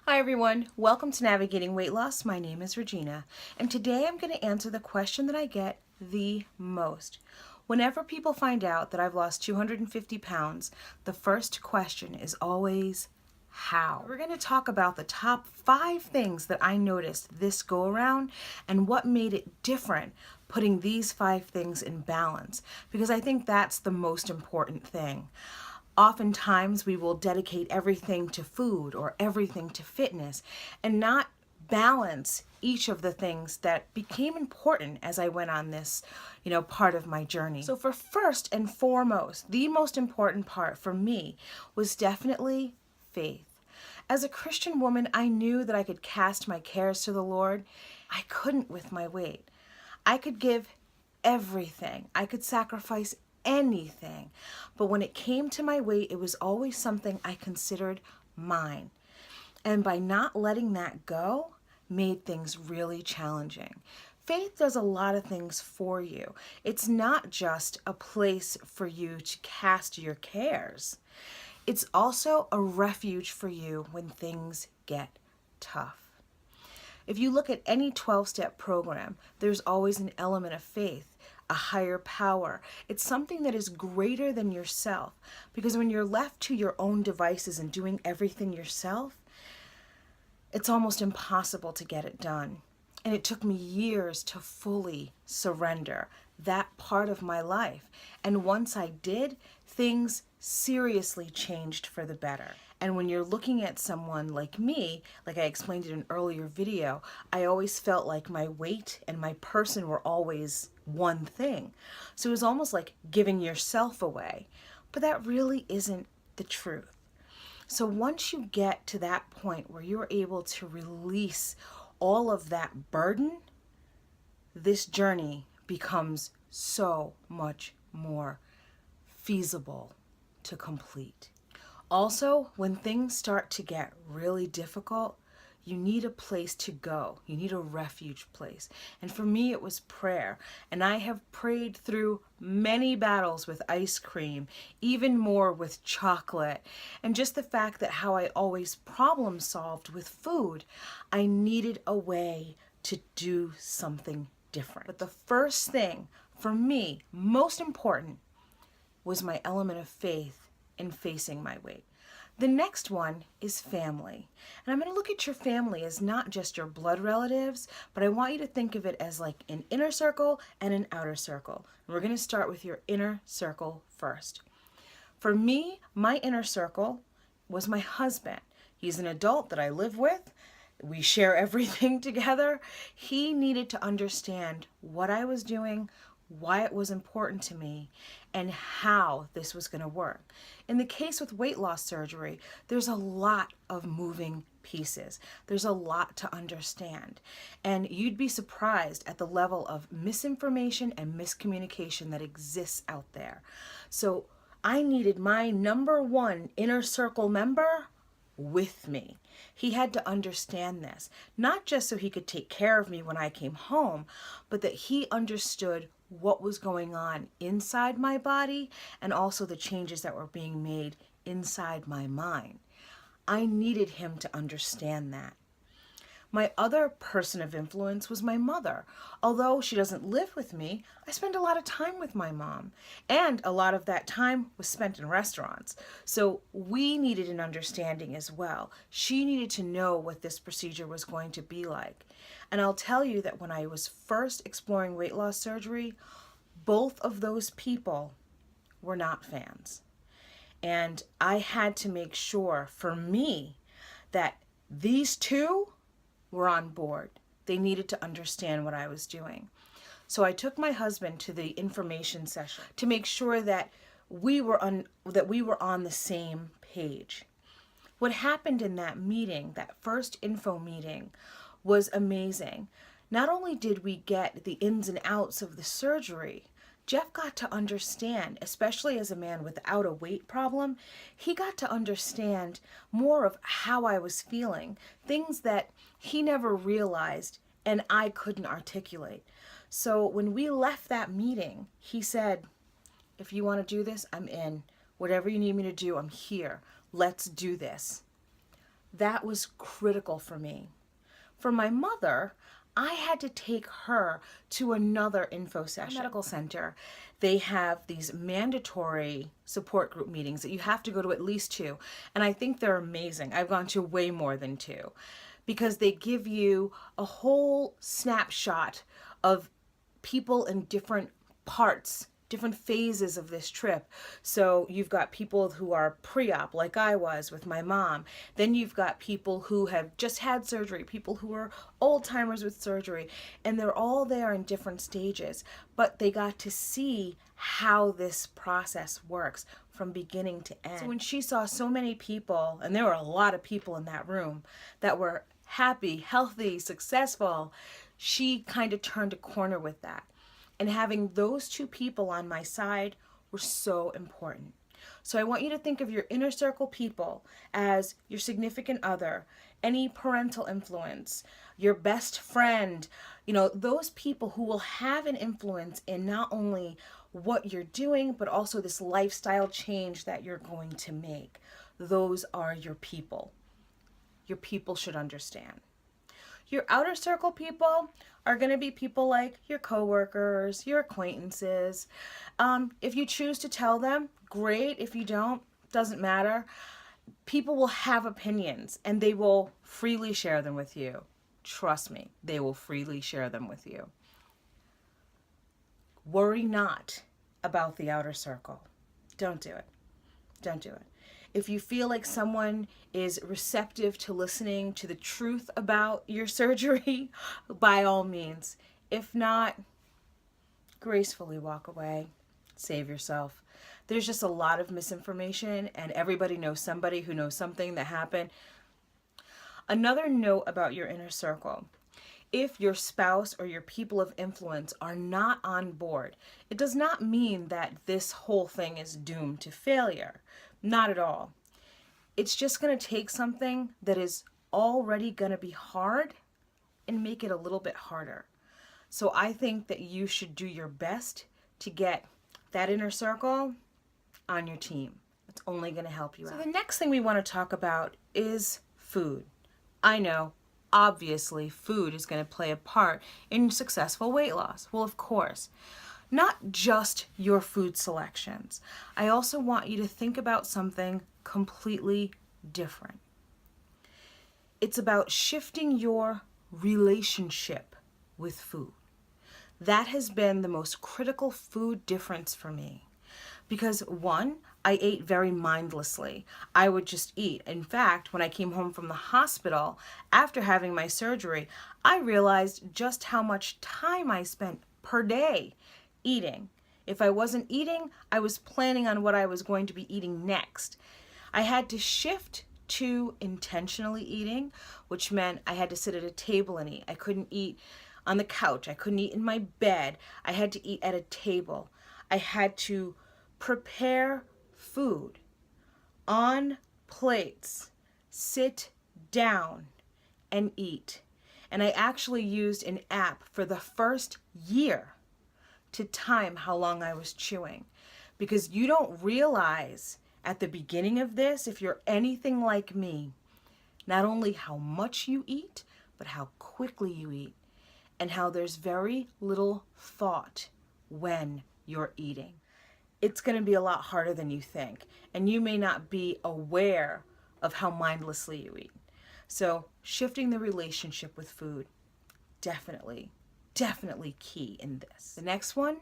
Hi everyone, welcome to Navigating Weight Loss. My name is Regina, and today I'm going to answer the question that I get the most. Whenever people find out that I've lost 250 pounds, the first question is always, how? We're going to talk about the top 5 things that I noticed this go around and what made it different putting these 5 things in balance, because I think that's the most important thing. Oftentimes we will dedicate everything to food or everything to fitness and not balance each of the things that became important as I went on this, part of my journey. So for first and foremost, the most important part for me was definitely faith. As a Christian woman, I knew that I could cast my cares to the Lord. I couldn't with my weight. I could give everything. I could sacrifice anything. But when it came to my weight, it was always something I considered mine. And by not letting that go, made things really challenging. Faith does a lot of things for you. It's not just a place for you to cast your cares. It's also a refuge for you when things get tough. If you look at any 12-step program, there's always an element of faith, a higher power. It's something that is greater than yourself, because when you're left to your own devices and doing everything yourself, it's almost impossible to get it done. And it took me years to fully surrender that part of my life. And once I did, things seriously changed for the better. And when you're looking at someone like me, like I explained in an earlier video, I always felt like my weight and my person were always one thing. So it was almost like giving yourself away. But that really isn't the truth. So once you get to that point where you're able to release all of that burden, this journey becomes so much more feasible to complete. Also, when things start to get really difficult, you need a place to go. You need a refuge place. And for me, it was prayer. And I have prayed through many battles with ice cream, even more with chocolate. And just the fact that how I always problem solved with food, I needed a way to do something different. But the first thing for me, most important, was my element of faith in facing my weight. The next one is family. And I'm going to look at your family as not just your blood relatives, but I want you to think of it as like an inner circle and an outer circle. And we're going to start with your inner circle first. For me, my inner circle was my husband. He's an adult that I live with. We share everything together. He needed to understand what I was doing, why it was important to me, and how this was going to work. In the case with weight loss surgery, there's a lot of moving pieces. There's a lot to understand. And you'd be surprised at the level of misinformation and miscommunication that exists out there. So I needed my number one inner circle member with me. He had to understand this, not just so he could take care of me when I came home, but that he understood what was going on inside my body and also the changes that were being made inside my mind. I needed him to understand that. My other person of influence was my mother. Although she doesn't live with me, I spend a lot of time with my mom. And a lot of that time was spent in restaurants. So we needed an understanding as well. She needed to know what this procedure was going to be like. And I'll tell you that when I was first exploring weight loss surgery, both of those people were not fans. And I had to make sure for me that these two were on board. They needed to understand what I was doing. So I took my husband to the information session to make sure that we were on the same page. What happened in that meeting, that first info meeting, was amazing. Not only did we get the ins and outs of the surgery, Jeff got to understand, especially as a man without a weight problem, he got to understand more of how I was feeling, things that he never realized and I couldn't articulate. So when we left that meeting, he said, if you want to do this, I'm in. Whatever you need me to do, I'm here. Let's do this. That was critical for me. For my mother, I had to take her to another info session. Medical center, they have these mandatory support group meetings that you have to go to at least 2. And I think they're amazing. I've gone to way more than 2 because they give you a whole snapshot of people in different parts, different phases of this trip. So you've got people who are pre-op, like I was with my mom. Then you've got people who have just had surgery, people who are old timers with surgery, and they're all there in different stages. But they got to see how this process works from beginning to end. So when she saw so many people, and there were a lot of people in that room that were happy, healthy, successful, she kind of turned a corner with that. And having those 2 people on my side were so important. So I want you to think of your inner circle people as your significant other, any parental influence, your best friend, those people who will have an influence in not only what you're doing, but also this lifestyle change that you're going to make. Those are your people. Your people should understand. Your outer circle people are going to be people like your coworkers, your acquaintances. If you choose to tell them, great. If you don't, doesn't matter. People will have opinions and they will freely share them with you. Trust me, they will freely share them with you. Worry not about the outer circle. Don't do it. Don't do it. If you feel like someone is receptive to listening to the truth about your surgery, by all means. If not, gracefully walk away. Save yourself. There's just a lot of misinformation, and everybody knows somebody who knows something that happened. Another note about your inner circle. If your spouse or your people of influence are not on board, it does not mean that this whole thing is doomed to failure. Not at all. It's just going to take something that is already going to be hard and make it a little bit harder. So I think that you should do your best to get that inner circle on your team. It's only going to help you out. So the next thing we want to talk about is food. I know, obviously, food is going to play a part in successful weight loss. Well, of course. Not just your food selections. I also want you to think about something completely different. It's about shifting your relationship with food. That has been the most critical food difference for me. Because 1, I ate very mindlessly. I would just eat. In fact, when I came home from the hospital after having my surgery, I realized just how much time I spent per day eating. If I wasn't eating, I was planning on what I was going to be eating next. I had to shift to intentionally eating, which meant I had to sit at a table and eat. I couldn't eat on the couch. I couldn't eat in my bed. I had to eat at a table. I had to prepare food on plates, sit down and eat. And I actually used an app for the first year to time how long I was chewing. Because you don't realize at the beginning of this, if you're anything like me, not only how much you eat, but how quickly you eat, and how there's very little thought when you're eating. It's going to be a lot harder than you think, and you may not be aware of how mindlessly you eat. So shifting the relationship with food, definitely key in this. The next one,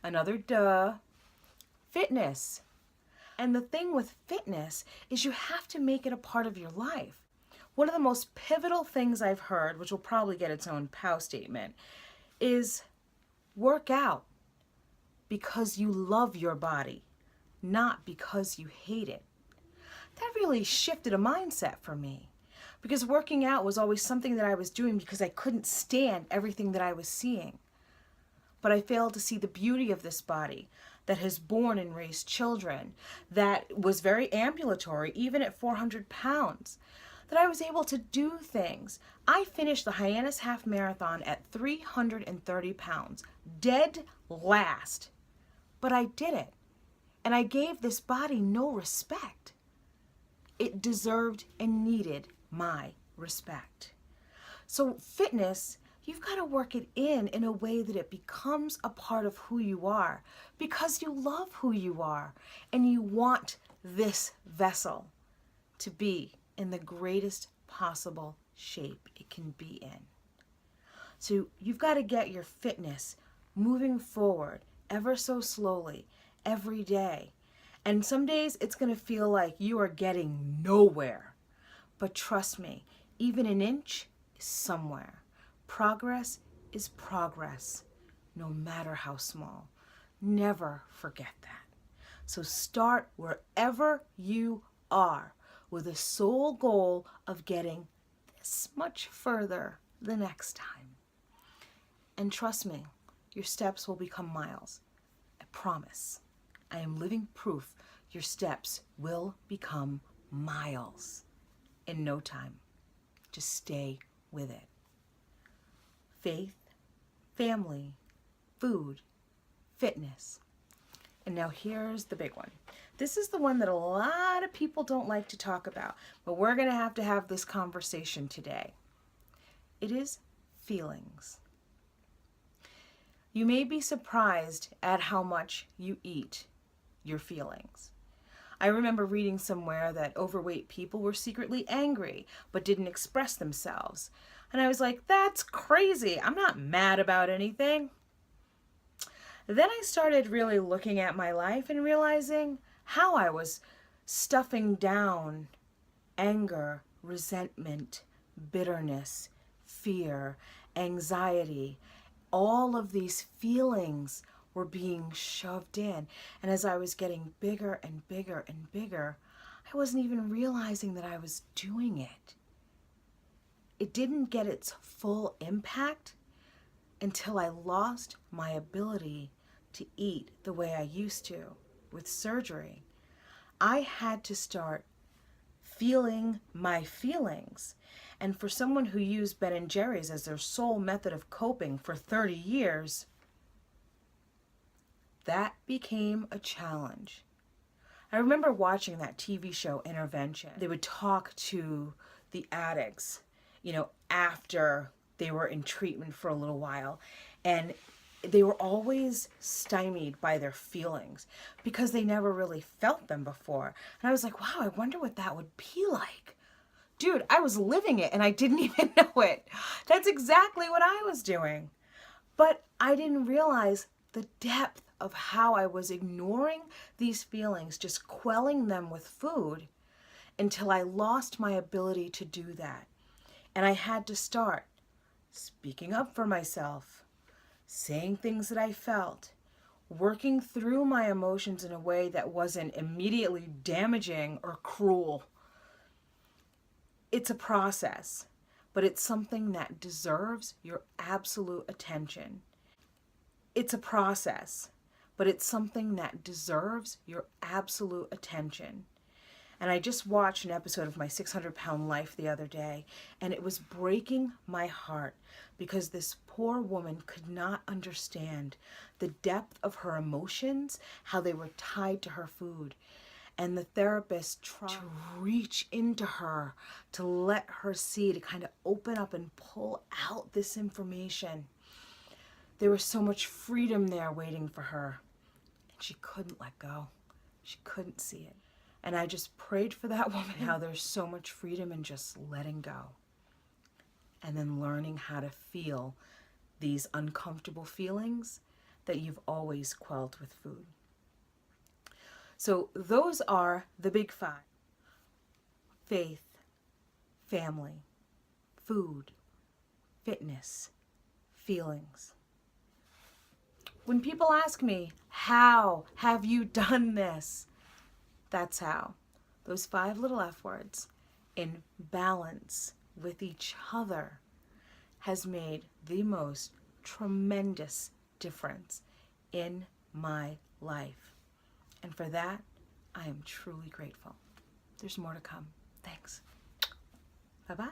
another fitness. And the thing with fitness is you have to make it a part of your life. One of the most pivotal things I've heard, which will probably get its own POW statement, is work out because you love your body, not because you hate it. That really shifted a mindset for me. Because working out was always something that I was doing because I couldn't stand everything that I was seeing. But I failed to see the beauty of this body that has born and raised children, that was very ambulatory, even at 400 pounds, that I was able to do things. I finished the Hyannis Half Marathon at 330 pounds, dead last. But I did it. And I gave this body no respect. It deserved and needed my respect. So fitness, you've got to work it in a way that it becomes a part of who you are, because you love who you are and you want this vessel to be in the greatest possible shape it can be in. So you've got to get your fitness moving forward ever so slowly every day. And some days it's going to feel like you are getting nowhere. But trust me, even an inch is somewhere. Progress is progress, no matter how small. Never forget that. So start wherever you are with a sole goal of getting this much further the next time. And trust me, your steps will become miles. I promise. I am living proof your steps will become miles in no time. Just stay with it. Faith, family, food, fitness. And now here's the big one. This is the one that a lot of people don't like to talk about, but we're going to have this conversation today. It is feelings. You may be surprised at how much you eat your feelings. I remember reading somewhere that overweight people were secretly angry but didn't express themselves. And I was like, that's crazy. I'm not mad about anything. Then I started really looking at my life and realizing how I was stuffing down anger, resentment, bitterness, fear, anxiety. All of these feelings were being shoved in. And as I was getting bigger and bigger and bigger, I wasn't even realizing that I was doing it. It didn't get its full impact until I lost my ability to eat the way I used to with surgery. I had to start feeling my feelings. And for someone who used Ben & Jerry's as their sole method of coping for 30 years, that became a challenge. I remember watching that TV show, Intervention. They would talk to the addicts, after they were in treatment for a little while. And they were always stymied by their feelings because they never really felt them before. And I was like, wow, I wonder what that would be like. Dude, I was living it and I didn't even know it. That's exactly what I was doing. But I didn't realize the depth of how I was ignoring these feelings, just quelling them with food until I lost my ability to do that. And I had to start speaking up for myself, saying things that I felt, working through my emotions in a way that wasn't immediately damaging or cruel. It's a process, but it's something that deserves your absolute attention. It's a process, but it's something that deserves your absolute attention. And I just watched an episode of My 600-Pound Life the other day, and it was breaking my heart because this poor woman could not understand the depth of her emotions, how they were tied to her food. And the therapist tried to reach into her, to let her see, to kind of open up and pull out this information. There was so much freedom there waiting for her. And she couldn't let go. She couldn't see it. And I just prayed for that woman, how there's so much freedom in just letting go. And then learning how to feel these uncomfortable feelings that you've always quelled with food. So those are the big five: faith, family, food, fitness, feelings. When people ask me, how have you done this? That's how. Those 5 little F words in balance with each other has made the most tremendous difference in my life. And for that, I am truly grateful. There's more to come. Thanks. Bye-bye.